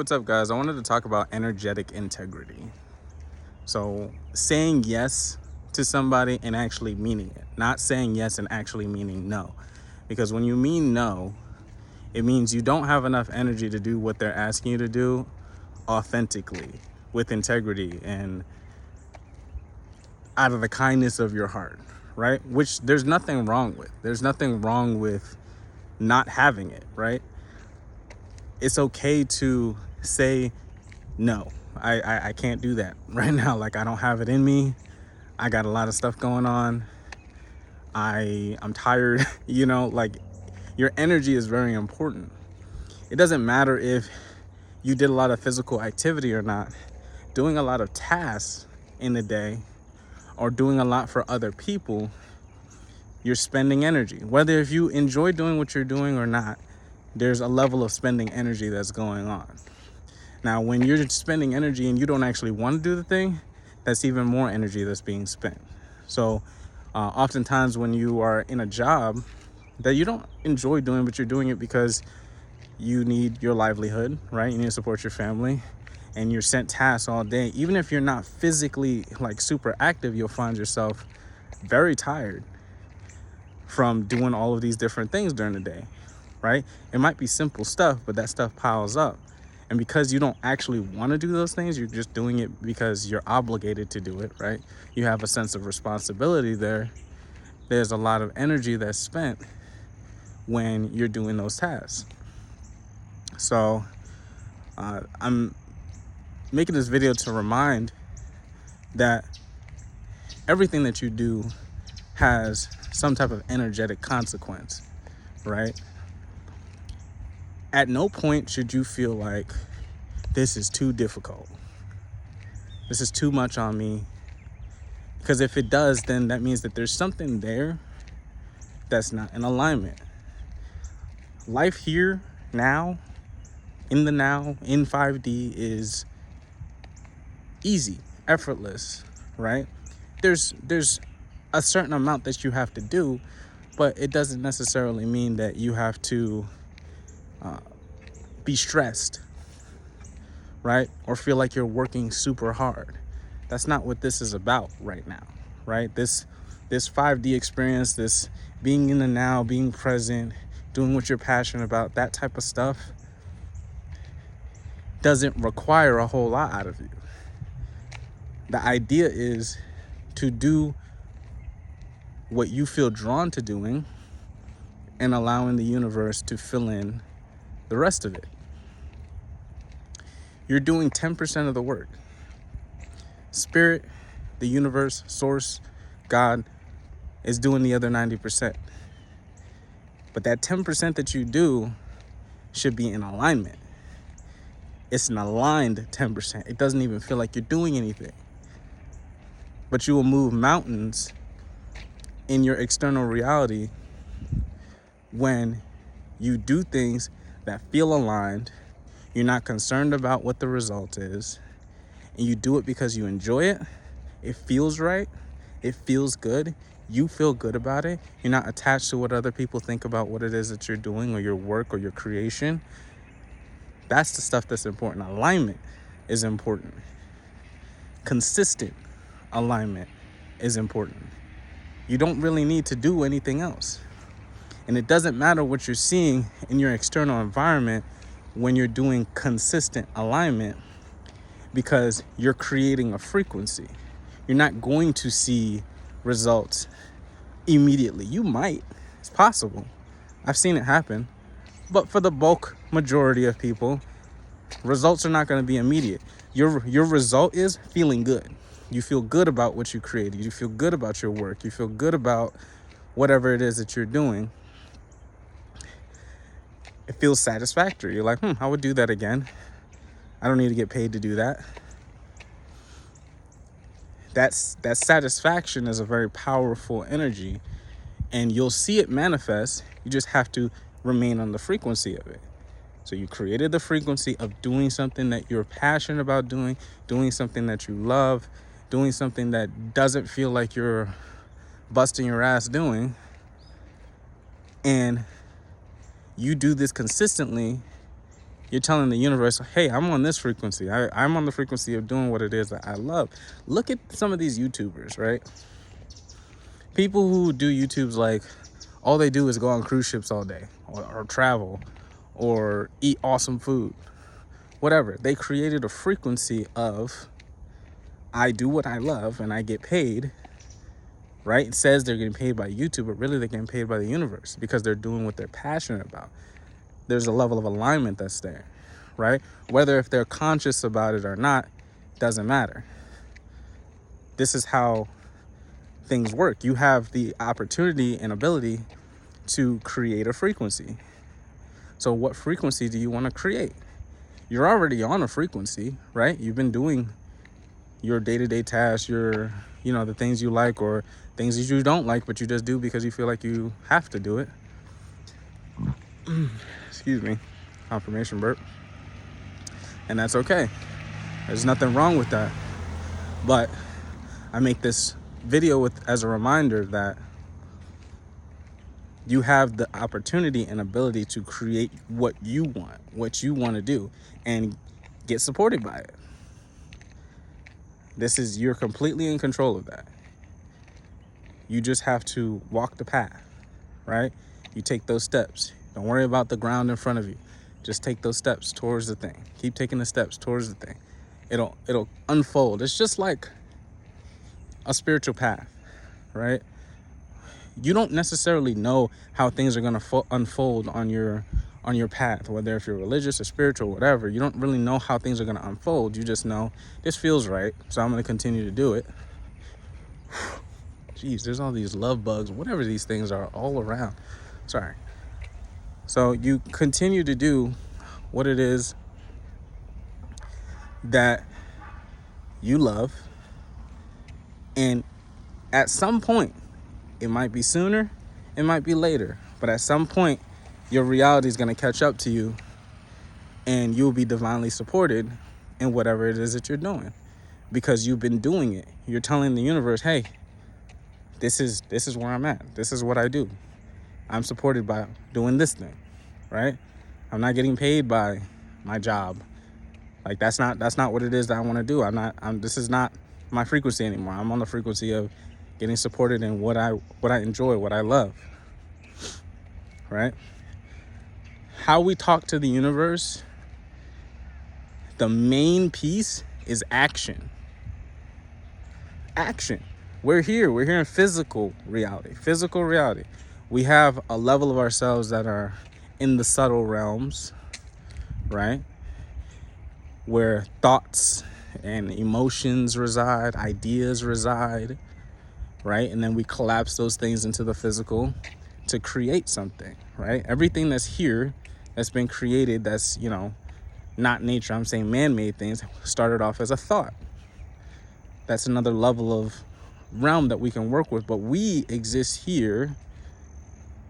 What's up, guys? I wanted to talk about energetic integrity. So, saying yes to somebody and actually meaning it, not saying yes and actually meaning no. Because when you mean no, it means you don't have enough energy to do what they're asking you to do authentically, with integrity, and out of the kindness of your heart, right? Which there's nothing wrong with. There's nothing wrong with not having it, right? It's okay to say no. I can't do that right now. Like, I don't have it in me. I got a lot of stuff going on. I'm tired. Like, your energy is very important. It doesn't matter if you did a lot of physical activity or not. Doing a lot of tasks in the day or doing a lot for other people, you're spending energy. Whether if you enjoy doing what you're doing or not, there's a level of spending energy that's going on. Now, when you're spending energy and you don't actually want to do the thing, that's even more energy that's being spent. So oftentimes when you are in a job that you don't enjoy doing, but you're doing it because you need your livelihood, right? You need to support your family, and you're sent tasks all day. Even if you're not physically like super active, you'll find yourself very tired from doing all of these different things during the day, right? It might be simple stuff, but that stuff piles up. And because you don't actually want to do those things, you're just doing it because you're obligated to do it, right? You have a sense of responsibility there. There's a lot of energy that's spent when you're doing those tasks. So I'm making this video to remind that everything that you do has some type of energetic consequence, right? At no point should you feel like this is too difficult. This is too much on me. Because if it does, then that means that there's something there that's not in alignment. Life here, now, in the now, in 5D is easy, effortless, right? There's a certain amount that you have to do, but it doesn't necessarily mean that you have to be stressed, right? Or feel like you're working super hard. That's not what this is about right now, right? This 5D experience, this being in the now, being present, doing what you're passionate about, that type of stuff doesn't require a whole lot out of you. The idea is to do what you feel drawn to doing and allowing the universe to fill in the rest of it. You're doing 10% of the work. Spirit, the universe, source, God is doing the other 90%. But that 10% that you do should be in alignment. It's an aligned 10%. It doesn't even feel like you're doing anything. But you will move mountains in your external reality when you do things that feel aligned. You're not concerned about what the result is, and you do it because you enjoy it. It feels right. It feels good. You feel good about it. You're not attached to what other people think about what it is that you're doing or your work or your creation. That's the stuff that's important. Alignment is important. Consistent alignment is important. You don't really need to do anything else. And it doesn't matter what you're seeing in your external environment when you're doing consistent alignment, because you're creating a frequency. You're not going to see results immediately. You might, it's possible. I've seen it happen. But for the bulk majority of people, results are not going to be immediate. Your result is feeling good. You feel good about what you created. You feel good about your work. You feel good about whatever it is that you're doing. It feels satisfactory. You're like, I would do that again. I don't need to get paid to do that. That satisfaction is a very powerful energy, and you'll see it manifest. You just have to remain on the frequency of it. So you created the frequency of doing something that you're passionate about doing something that you love, doing something that doesn't feel like you're busting your ass doing. And you do this consistently, You're telling the universe, hey, I'm on this frequency. I'm on the frequency of doing what it is that I love. Look at some of these YouTubers, right? People who do YouTubes, like, all they do is go on cruise ships all day, or travel, or eat awesome food, whatever. They created a frequency of, I do what I love and I get paid, right? It says they're getting paid by YouTube, but really they're getting paid by the universe because they're doing what they're passionate about. There's a level of alignment that's there, right? Whether if they're conscious about it or not, doesn't matter. This is how things work. You have the opportunity and ability to create a frequency. So what frequency do you want to create? You're already on a frequency, right? You've been doing your day-to-day tasks, your, the things you like or things that you don't like, but you just do because you feel like you have to do it. Excuse me, confirmation burp. And that's okay. There's nothing wrong with that. But I make this video as a reminder that you have the opportunity and ability to create what you want to do, and get supported by it. You're completely in control of that. You just have to walk the path, right? You take those steps. Don't worry about the ground in front of you. Just take those steps towards the thing. Keep taking the steps towards the thing. It'll unfold. It's just like a spiritual path, right? You don't necessarily know how things are going to unfold on your path, whether if you're religious or spiritual, whatever. You don't really know how things are going to unfold. You just know this feels right, so I'm going to continue to do it. Jeez, there's all these love bugs, whatever these things are, all around. Sorry. So you continue to do what it is that you love, and at some point, it might be sooner, it might be later, but at some point, your reality is going to catch up to you, and you'll be divinely supported in whatever it is that you're doing, because you've been doing it. You're telling the universe, hey, this is where I'm at. This is what I do. I'm supported by doing this thing, right? I'm not getting paid by my job. Like, that's not what it is that I want to do. This is not my frequency anymore. I'm on the frequency of getting supported in what I enjoy, what I love, right? How we talk to the universe, the main piece is action. Action. We're here in physical reality. We have a level of ourselves that are in the subtle realms, right? Where thoughts and emotions reside, ideas reside, right? And then we collapse those things into the physical to create something, right? Everything that's here, that's been created, that's, not nature, I'm saying man-made things, started off as a thought. That's another level of realm that we can work with, but we exist here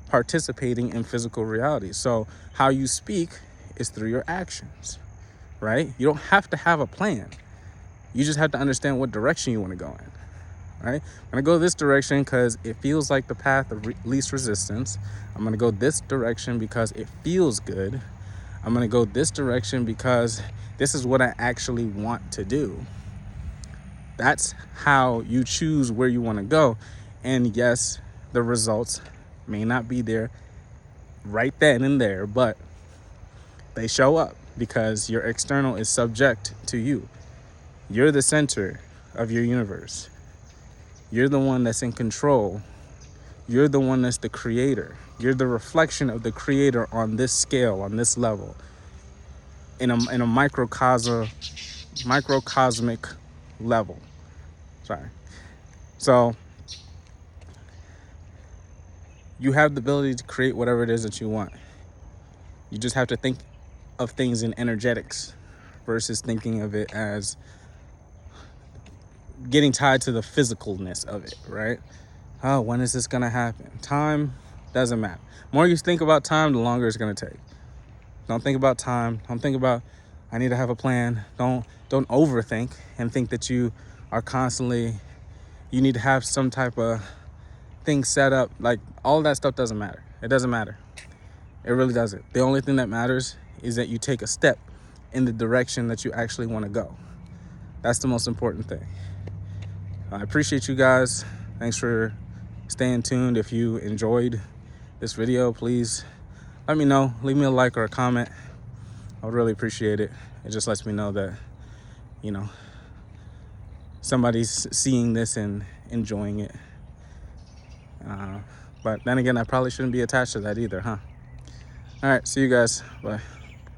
participating in physical reality. So how you speak is through your actions, right? You don't have to have a plan. You just have to understand what direction you want to go in, right? I'm going to go this direction because it feels like the path of least resistance. I'm going to go this direction because it feels good. I'm going to go this direction because this is what I actually want to do. That's how you choose where you want to go. And yes, the results may not be there right then and there, but they show up because your external is subject to you. You're the center of your universe. You're the one that's in control. You're the one that's the creator. You're the reflection of the creator on this scale, on this level, in a microcosmic level. So you have the ability to create whatever it is that you want. You just have to think of things in energetics versus thinking of it as getting tied to the physicalness of it, right? Oh, when is this going to happen? Time doesn't matter. The more you think about time, the longer it's going to take. Don't think about time. Don't think about, I need to have a plan. Don't overthink and think that you are constantly, you need to have some type of thing set up. Like, all that stuff doesn't matter. It doesn't matter. It really doesn't. The only thing that matters is that you take a step in the direction that you actually want to go. That's the most important thing. I appreciate you guys. Thanks for staying tuned. If you enjoyed this video, please let me know. Leave me a like or a comment. I would really appreciate it. It just lets me know that, you know, somebody's seeing this and enjoying it. But then again, I probably shouldn't be attached to that either, huh? All right, see you guys. Bye.